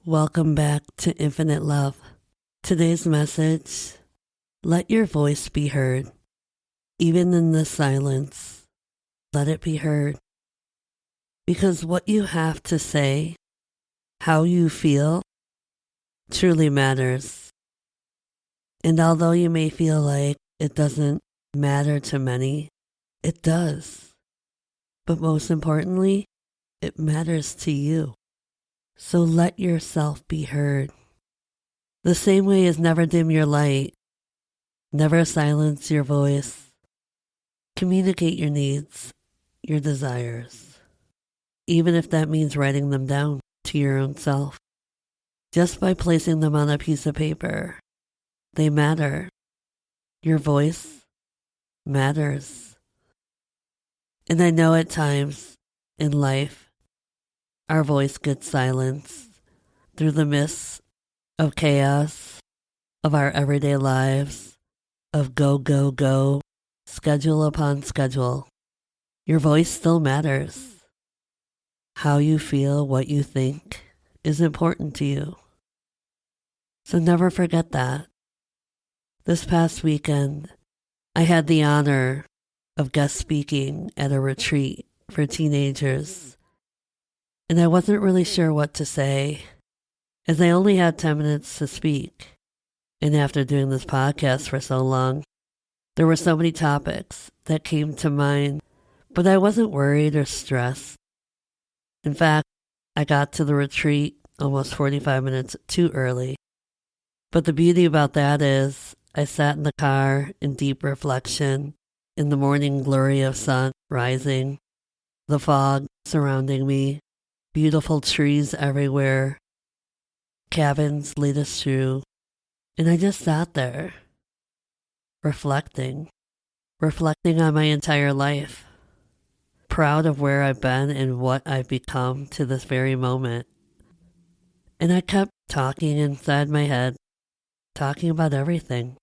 Welcome back to Infinite Love. Today's message: let your voice be heard. Even in the silence, let it be heard. Because what you have to say, how you feel, truly matters. And although you may feel like it doesn't matter to many, it does. But most importantly, it matters to you. So let yourself be heard. The same way as never dim your light, never silence your voice. Communicate your needs, your desires, even if that means writing them down to your own self. Just by placing them on a piece of paper, they matter. Your voice matters. And I know at times in life, our voice gets silenced through the midst of chaos, of our everyday lives, of go, go, go, schedule upon schedule. Your voice still matters. How you feel, what you think is important to you. So never forget that. This past weekend, I had the honor of guest speaking at a retreat for teenagers. And I wasn't really sure what to say, as I only had 10 minutes to speak. And after doing this podcast for so long, there were so many topics that came to mind, but I wasn't worried or stressed. In fact, I got to the retreat almost 45 minutes too early. But the beauty about that is I sat in the car in deep reflection in the morning glory of sun rising, the fog surrounding me, beautiful trees everywhere, cabins lead us through, and I just sat there, reflecting on my entire life, proud of where I've been and what I've become to this very moment. And I kept talking inside my head, talking about everything.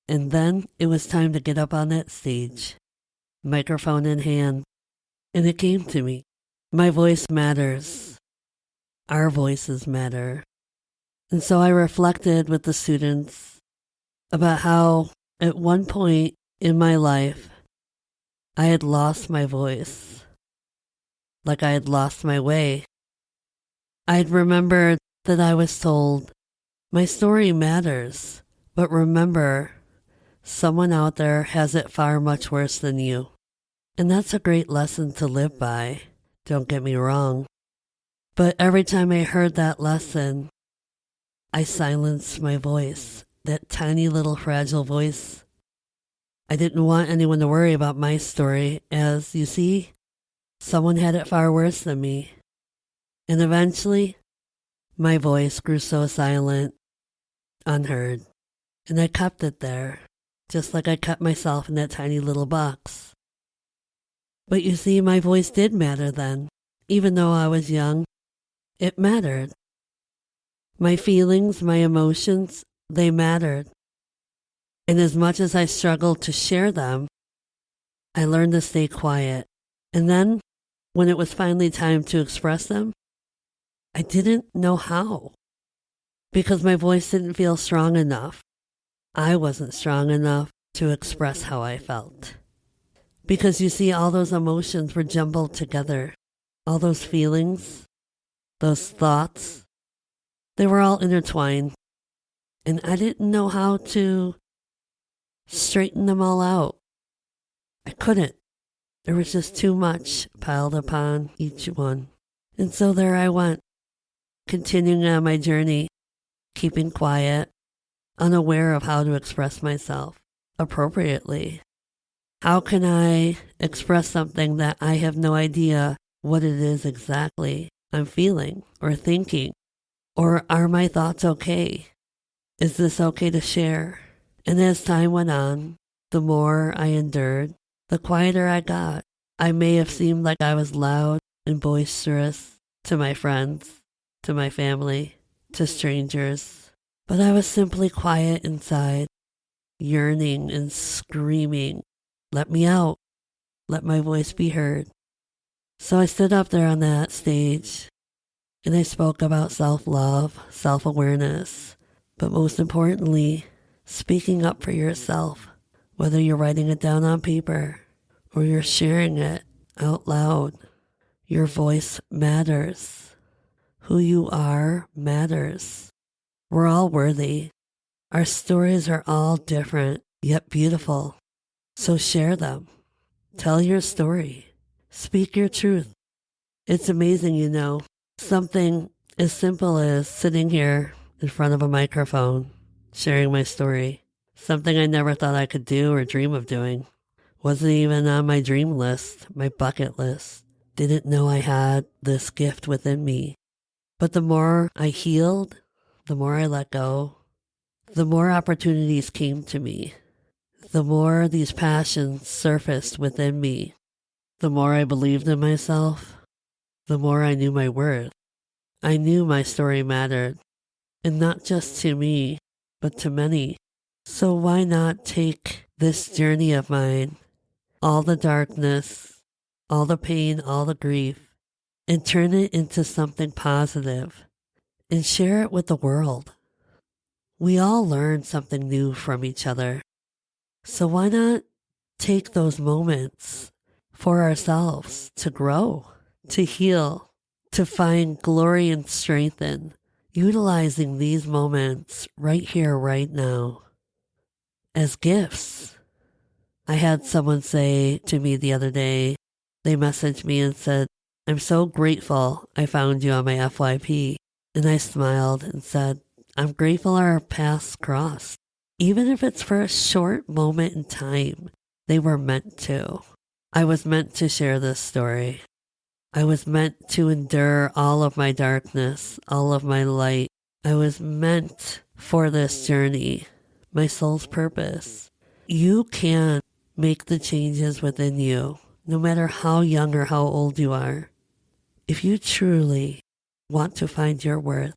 And then it was time to get up on that stage, microphone in hand, and it came to me. My voice matters. Our voices matter. And so I reflected with the students about how at one point in my life, I had lost my voice, like I had lost my way. I'd remembered that I was told, my story matters, but remember, someone out there has it far much worse than you. And that's a great lesson to live by. Don't get me wrong. But every time I heard that lesson, I silenced my voice, that tiny little fragile voice. I didn't want anyone to worry about my story, as you see, someone had it far worse than me. And eventually, my voice grew so silent, unheard, and I kept it there, just like I kept myself in that tiny little box. But you see, my voice did matter then. Even though I was young, it mattered. My feelings, my emotions, they mattered. And as much as I struggled to share them, I learned to stay quiet. And then, when it was finally time to express them, I didn't know how. Because my voice didn't feel strong enough. I wasn't strong enough to express how I felt. Because you see, all those emotions were jumbled together. All those feelings, those thoughts, they were all intertwined. And I didn't know how to straighten them all out. I couldn't. There was just too much piled upon each one. And so there I went, continuing on my journey, keeping quiet, unaware of how to express myself appropriately. How can I express something that I have no idea what it is exactly I'm feeling or thinking? Or are my thoughts okay? Is this okay to share? And as time went on, the more I endured, the quieter I got. I may have seemed like I was loud and boisterous to my friends, to my family, to strangers, but I was simply quiet inside, yearning and screaming, let me out, let my voice be heard. So I stood up there on that stage, And I spoke about self-love, self-awareness, but most importantly, speaking up for yourself, whether you're writing it down on paper or you're sharing it out loud. Your voice matters. Who you are matters. We're all worthy. Our stories are all different, yet beautiful. So share them. Tell your story. Speak your truth. It's amazing, something as simple as sitting here in front of a microphone, sharing my story. Something I never thought I could do or dream of doing. Wasn't even on my dream list, my bucket list. Didn't know I had this gift within me. But the more I healed, the more I let go, the more opportunities came to me. The more these passions surfaced within me, the more I believed in myself, the more I knew my worth. I knew my story mattered, and not just to me, but to many. So why not take this journey of mine, all the darkness, all the pain, all the grief, and turn it into something positive and share it with the world? We all learn something new from each other. So why not take those moments for ourselves to grow, to heal, to find glory and strength in, utilizing these moments right here, right now, as gifts. I had someone say to me the other day, they messaged me and said, "I'm so grateful I found you on my FYP." And I smiled and said, "I'm grateful our paths crossed. Even if it's for a short moment in time, they were meant to. I was meant to share this story. I was meant to endure all of my darkness, all of my light. I was meant for this journey, my soul's purpose." You can make the changes within you, no matter how young or how old you are. If you truly want to find your worth,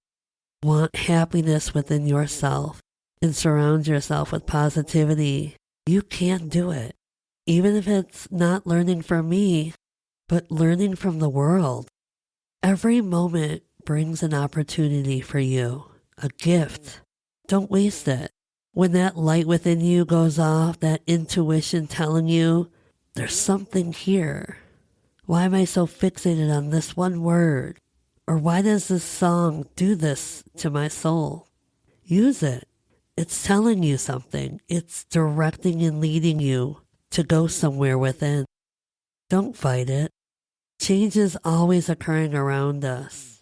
want happiness within yourself, and surround yourself with positivity, you can do it. Even if it's not learning from me, but learning from the world. Every moment brings an opportunity for you, a gift. Don't waste it. When that light within you goes off, that intuition telling you, there's something here. Why am I so fixated on this one word? Or why does this song do this to my soul? Use it. It's telling you something. It's directing and leading you to go somewhere within. Don't fight it. Change is always occurring around us.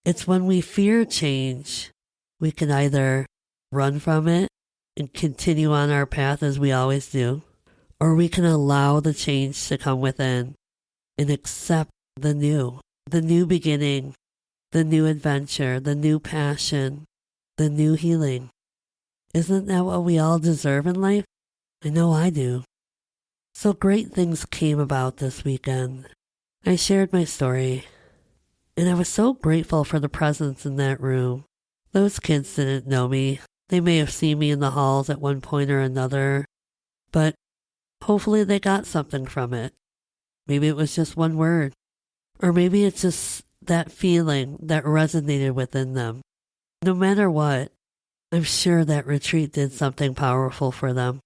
It's when we fear change, we can either run from it and continue on our path as we always do, or we can allow the change to come within and accept the new beginning, the new adventure, the new passion, the new healing. Isn't that what we all deserve in life? I know I do. So great things came about this weekend. I shared my story, and I was so grateful for the presence in that room. Those kids didn't know me. They may have seen me in the halls at one point or another, but hopefully they got something from it. Maybe it was just one word, or maybe it's just that feeling that resonated within them. No matter what, I'm sure that retreat did something powerful for them.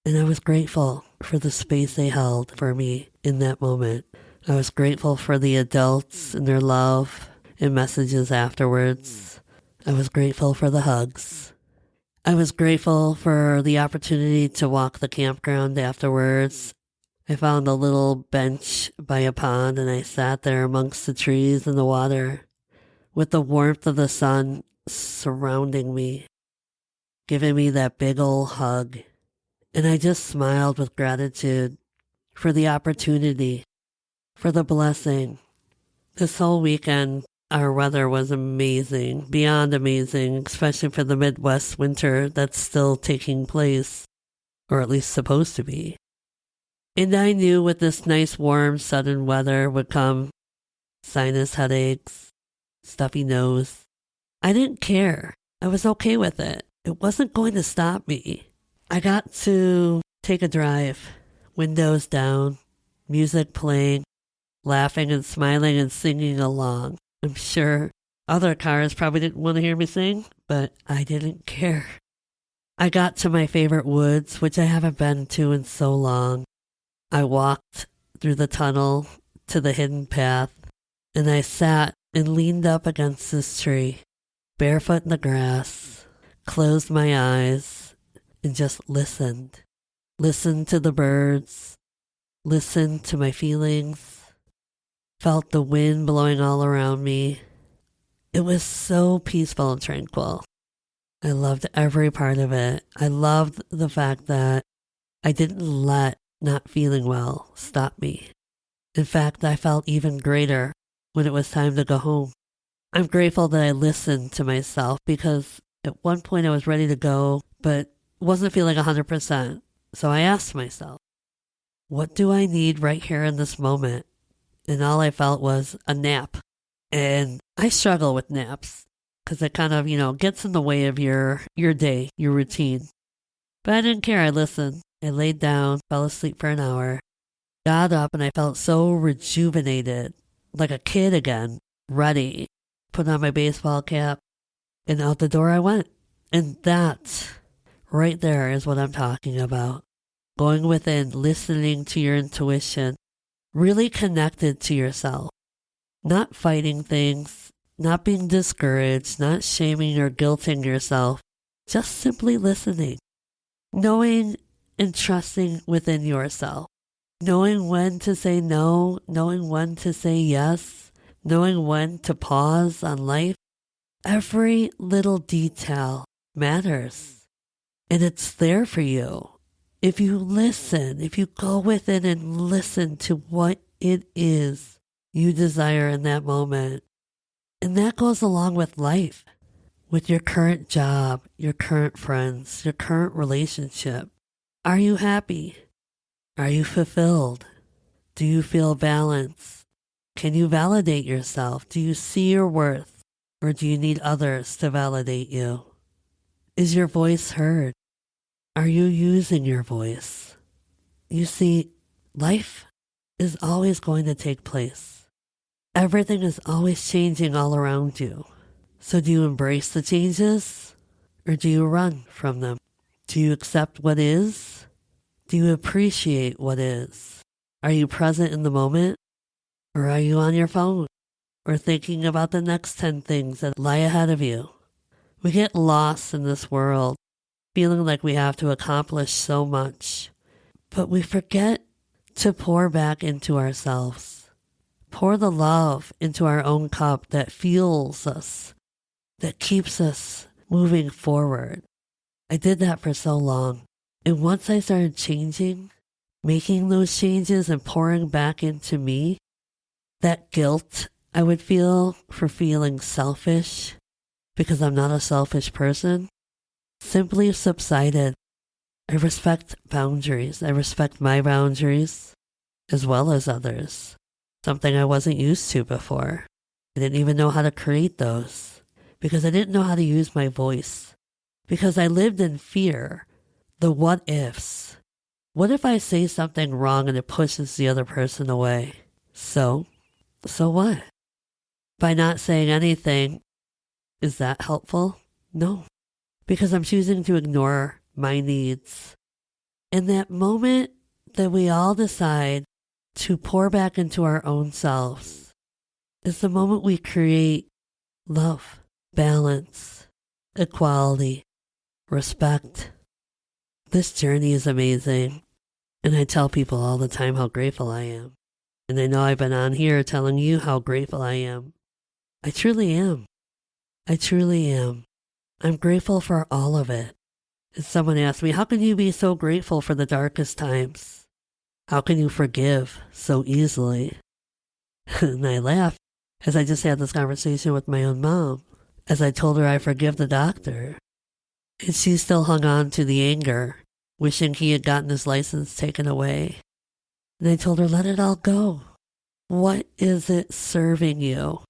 And I was grateful for the space they held for me in that moment. I was grateful for the adults and their love and messages afterwards. I was grateful for the hugs. I was grateful for the opportunity to walk the campground afterwards. I found a little bench by a pond and I sat there amongst the trees and the water with the warmth of the sun surrounding me, giving me that big old hug. And I just smiled with gratitude for the opportunity, for the blessing. This whole weekend, our weather was amazing, beyond amazing, especially for the Midwest winter that's still taking place, or at least supposed to be. And I knew with this nice, warm, sudden weather would come sinus headaches, stuffy nose. I didn't care. I was okay with it. It wasn't going to stop me. I got to take a drive, windows down, music playing, laughing and smiling and singing along. I'm sure other cars probably didn't want to hear me sing, but I didn't care. I got to my favorite woods, which I haven't been to in so long. I walked through the tunnel to the hidden path, and I sat and leaned up against this tree, barefoot in the grass, closed my eyes, and just listened. Listened to the birds, listened to my feelings, felt the wind blowing all around me. It was so peaceful and tranquil. I loved every part of it. I loved the fact that I didn't let not feeling well stop me. In fact, I felt even greater when it was time to go home. I'm grateful that I listened to myself because at one point I was ready to go, but wasn't feeling 100%. So I asked myself, what do I need right here in this moment? And all I felt was a nap. And I struggle with naps because it kind of, gets in the way of your day, your routine. But I didn't care. I listened. I laid down, fell asleep for an hour, got up, and I felt so rejuvenated, like a kid again, ready. Put on my baseball cap, and out the door I went. And that right there is what I'm talking about. Going within, listening to your intuition, really connected to yourself, not fighting things, not being discouraged, not shaming or guilting yourself, just simply listening, knowing and trusting within yourself, knowing when to say no, knowing when to say yes, knowing when to pause on life. Every little detail matters, and it's there for you. If you listen, if you go within and listen to what it is you desire in that moment. And that goes along with life, with your current job, your current friends, your current relationship. Are you happy? Are you fulfilled? Do you feel balanced? Can you validate yourself? Do you see your worth? Or do you need others to validate you? Is your voice heard? Are you using your voice? You see, life is always going to take place. Everything is always changing all around you. So do you embrace the changes or do you run from them? Do you accept what is? Do you appreciate what is? Are you present in the moment or are you on your phone or thinking about the next 10 things that lie ahead of you? We get lost in this world, feeling like we have to accomplish so much, but we forget to pour back into ourselves. Pour the love into our own cup that fuels us, that keeps us moving forward. I did that for so long. And once I started changing, making those changes and pouring back into me, that guilt I would feel for feeling selfish, because I'm not a selfish person, simply subsided. I respect boundaries. I respect my boundaries as well as others. Something I wasn't used to before. I didn't even know how to create those because I didn't know how to use my voice. Because I lived in fear, the what ifs. What if I say something wrong and it pushes the other person away? So what? By not saying anything, is that helpful? No, because I'm choosing to ignore my needs. In that moment that we all decide to pour back into our own selves is the moment we create love, balance, equality, respect. This journey is amazing, and I tell people all the time how grateful I am. And I know I've been on here telling you how grateful I am. I truly am. I truly am. I'm grateful for all of it. And someone asked me, how can you be so grateful for the darkest times? How can you forgive so easily? And I laughed as I just had this conversation with my own mom, as I told her I forgive the doctor. And she still hung on to the anger, wishing he had gotten his license taken away. And I told her, let it all go. What is it serving you?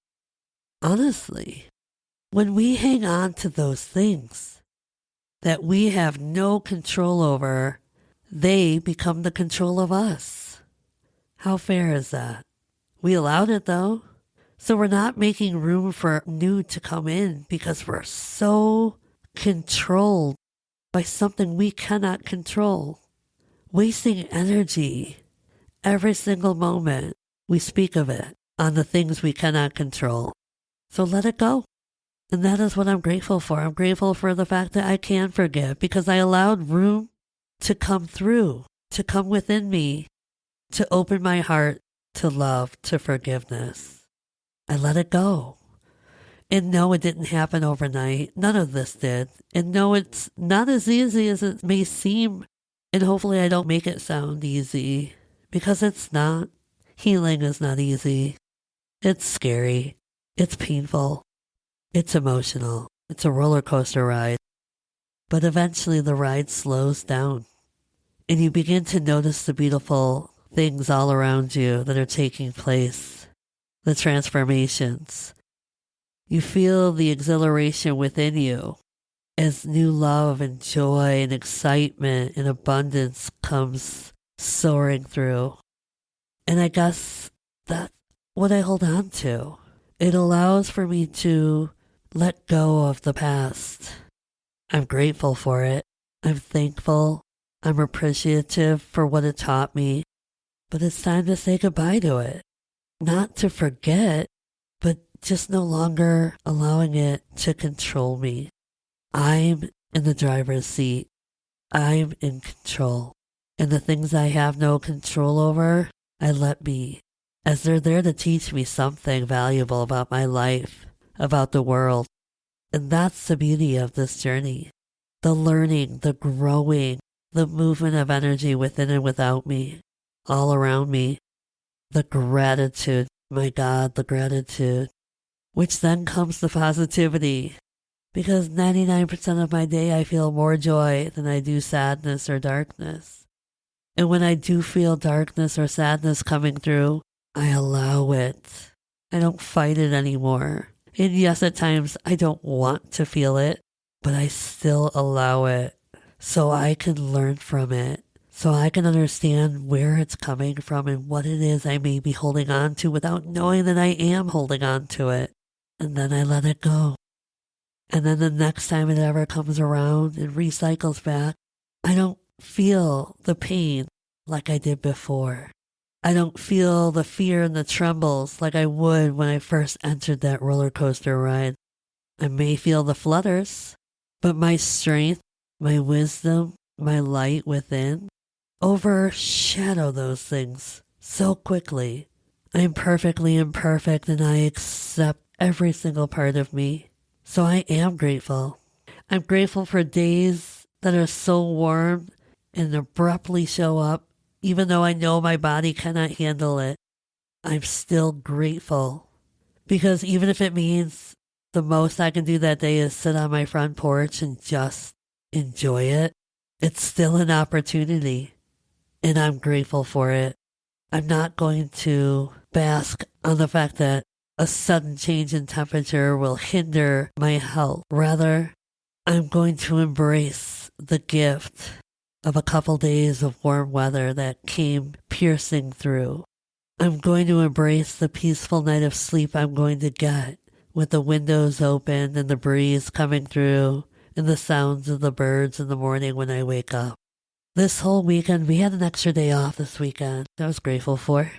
Honestly, when we hang on to those things that we have no control over, they become the control of us. How fair is that? We allowed it though. So we're not making room for new to come in because we're so controlled by something we cannot control. Wasting energy every single moment we speak of it on the things we cannot control. So let it go. And that is what I'm grateful for. I'm grateful for the fact that I can forgive because I allowed room to come through, to come within me, to open my heart to love, to forgiveness. I let it go. And no, it didn't happen overnight. None of this did. And no, it's not as easy as it may seem. And hopefully I don't make it sound easy because it's not. Healing is not easy. It's scary. It's painful. It's emotional. It's a roller coaster ride. But eventually the ride slows down and you begin to notice the beautiful things all around you that are taking place, the transformations. You feel the exhilaration within you as new love and joy and excitement and abundance comes soaring through. And I guess that's what I hold on to. It allows for me to let go of the past. I'm grateful for it. I'm thankful. I'm appreciative for what it taught me. But it's time to say goodbye to it. Not to forget, but just no longer allowing it to control me. I'm in the driver's seat. I'm in control. And the things I have no control over, I let be, as they're there to teach me something valuable about my life, about the world. And that's the beauty of this journey. The learning, the growing, the movement of energy within and without me, all around me. The gratitude, my God, the gratitude. Which then comes the positivity. Because 99% of my day I feel more joy than I do sadness or darkness. And when I do feel darkness or sadness coming through, I allow it. I don't fight it anymore. And yes, at times I don't want to feel it, but I still allow it so I can learn from it, so I can understand where it's coming from and what it is I may be holding on to without knowing that I am holding on to it. And then I let it go. And then the next time it ever comes around and recycles back, I don't feel the pain like I did before. I don't feel the fear and the trembles like I would when I first entered that roller coaster ride. I may feel the flutters, but my strength, my wisdom, my light within overshadow those things so quickly. I'm perfectly imperfect and I accept every single part of me. So I am grateful. I'm grateful for days that are so warm and abruptly show up. Even though I know my body cannot handle it, I'm still grateful. Because even if it means the most I can do that day is sit on my front porch and just enjoy it, it's still an opportunity. And I'm grateful for it. I'm not going to bask on the fact that a sudden change in temperature will hinder my health. Rather, I'm going to embrace the gift of a couple days of warm weather that came piercing through. I'm going to embrace the peaceful night of sleep I'm going to get with the windows open and the breeze coming through and the sounds of the birds in the morning when I wake up. This whole weekend, we had an extra day off this weekend. I was grateful for.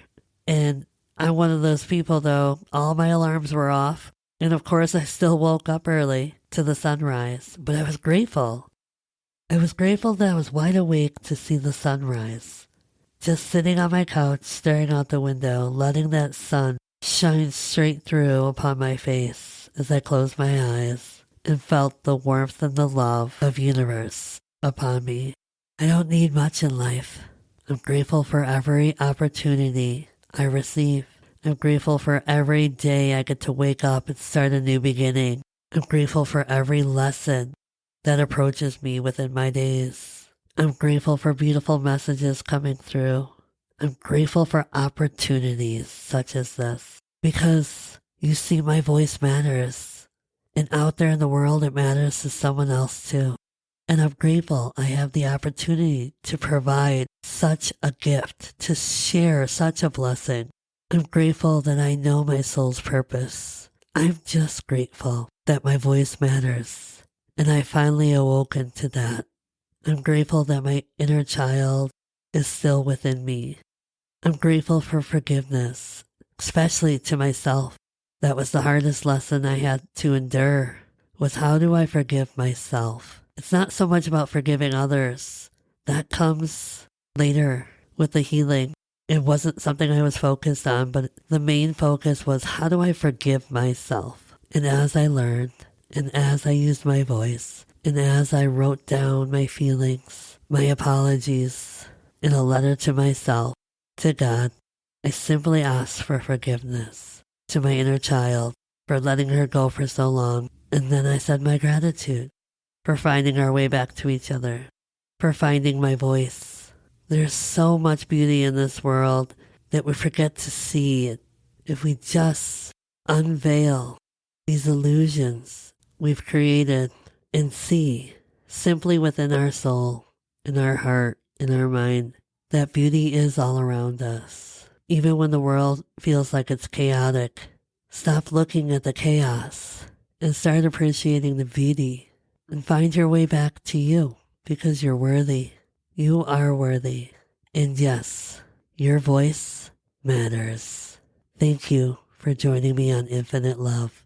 And I'm one of those people though, all my alarms were off. And of course I still woke up early to the sunrise, but I was grateful. I was grateful that I was wide awake to see the sunrise. Just sitting on my couch, staring out the window, letting that sun shine straight through upon my face as I closed my eyes and felt the warmth and the love of universe upon me. I don't need much in life. I'm grateful for every opportunity I receive. I'm grateful for every day I get to wake up and start a new beginning. I'm grateful for every lesson that approaches me within my days. I'm grateful for beautiful messages coming through. I'm grateful for opportunities such as this because you see my voice matters. And out there in the world, it matters to someone else too. And I'm grateful I have the opportunity to provide such a gift, to share such a blessing I'm grateful that I know my soul's purpose. I'm just grateful that my voice matters, and I finally awoken to that. I'm grateful that my inner child is still within me. I'm grateful for forgiveness, especially to myself. That was the hardest lesson I had to endure, was how do I forgive myself? It's not so much about forgiving others. That comes later with the healing. It wasn't something I was focused on, but the main focus was how do I forgive myself? And as I learned, and as I used my voice, and as I wrote down my feelings, my apologies, in a letter to myself, to God, I simply asked for forgiveness to my inner child for letting her go for so long. And then I said my gratitude for finding our way back to each other, for finding my voice. There's so much beauty in this world that we forget to see it if we just unveil these illusions we've created and see simply within our soul, in our heart, in our mind, that beauty is all around us. Even when the world feels like it's chaotic, stop looking at the chaos and start appreciating the beauty and find your way back to you because you're worthy. You are worthy. And yes, your voice matters. Thank you for joining me on Infinite Love.